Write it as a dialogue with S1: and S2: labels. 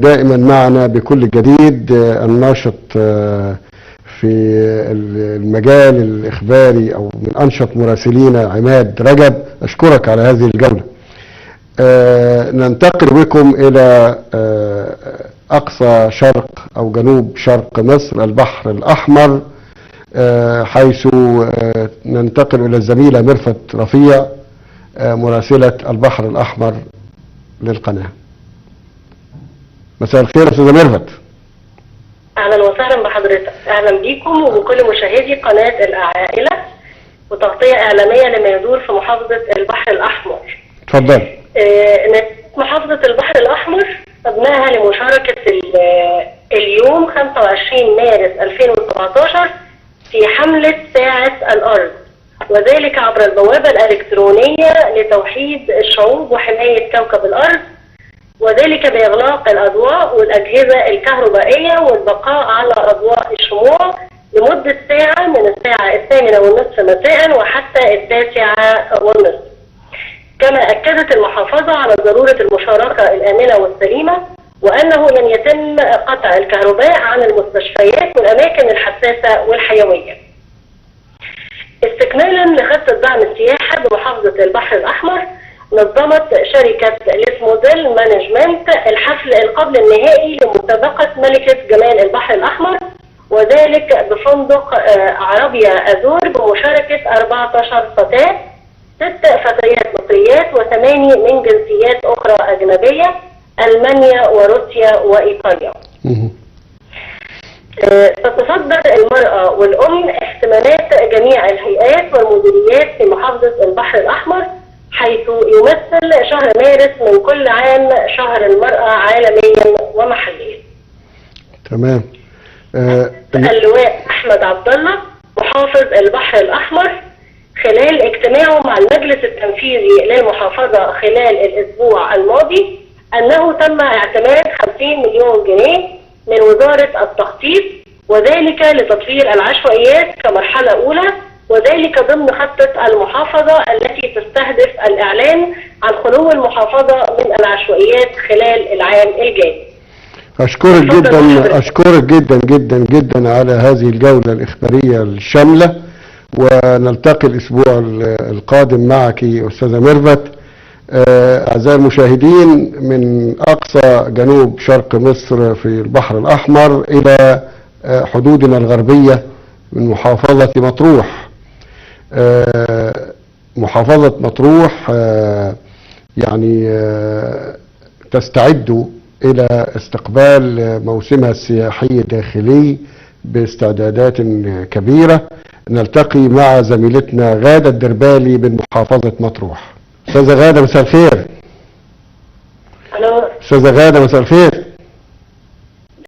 S1: دائما معنا بكل جديد الناشط في المجال الإخباري أو من أنشط مراسلينا عماد رجب. أشكرك على هذه الجولة. ننتقل بكم إلى أقصى شرق أو جنوب شرق مصر، البحر الأحمر، حيث ننتقل إلى الزميلة ميرفت رفيع مراسلة البحر الأحمر للقناة. مساء الخير أستاذة ميرفت.
S2: اهلا وسهلا بحضرتك، اهلا بيكم وبكل مشاهدي قناه العائله وتغطيه اعلاميه لما يدور في محافظه البحر الاحمر.
S1: اتفضل.
S2: محافظه البحر الاحمر قدمناها لمشاركه اليوم 25 مارس 2017 في حمله ساعه الارض، وذلك عبر البوابه الالكترونيه لتوحيد الشعوب وحمايه كوكب الارض، وذلك بإغلاق الأضواء والأجهزة الكهربائية والبقاء على أضواء الشموع لمدة ساعة من الساعة 8:30 مساء وحتى 9:30. كما أكدت المحافظة على ضرورة المشاركة الآمنة والسليمة، وأنه لن يتم قطع الكهرباء عن المستشفيات والأماكن الحساسة والحيوية. استكمالا لخطة دعم السياحة بمحافظة البحر الأحمر، نظمت شركة الاسموديل مانجمنت الحفل القبل النهائي لمسابقة ملكة جمال البحر الأحمر، وذلك بفندق عربية أزور بمشاركة 14 فتاة، 6 فتيات مصريات و8 من جنسيات أخرى أجنبية، ألمانيا وروسيا وإيطاليا. تتصدر المرأة والأم اهتمامات جميع الهيئات والمديريات في محافظة البحر الأحمر، حيث يمثل شهر مارس من كل عام شهر المرأة عالميا ومحليا.
S1: تمام.
S2: اللواء أحمد عبد الله محافظ البحر الأحمر خلال اجتماعه مع المجلس التنفيذي للمحافظة خلال الأسبوع الماضي أنه تم اعتماد 50 مليون جنيه من وزارة التخطيط، وذلك لتطوير العشوائيات كمرحلة أولى، وذلك ضمن خطة المحافظة التي تستهدف الإعلان عن خلو المحافظة من العشوائيات خلال العام الجاري.
S1: أشكرك جدا جدا على هذه الجولة الإخبارية الشاملة، ونلتقي الأسبوع القادم معك أستاذة ميرفت. أعزائي المشاهدين، من أقصى جنوب شرق مصر في البحر الأحمر إلى حدودنا الغربية من محافظة مطروح. محافظة مطروح يعني تستعد إلى استقبال موسمها السياحي الداخلي باستعدادات كبيرة. نلتقي مع زميلتنا غادة الدربالي من محافظة مطروح. أستاذة غادة مساء الخير.
S2: ألو.
S1: أستاذة غادة مساء الخير.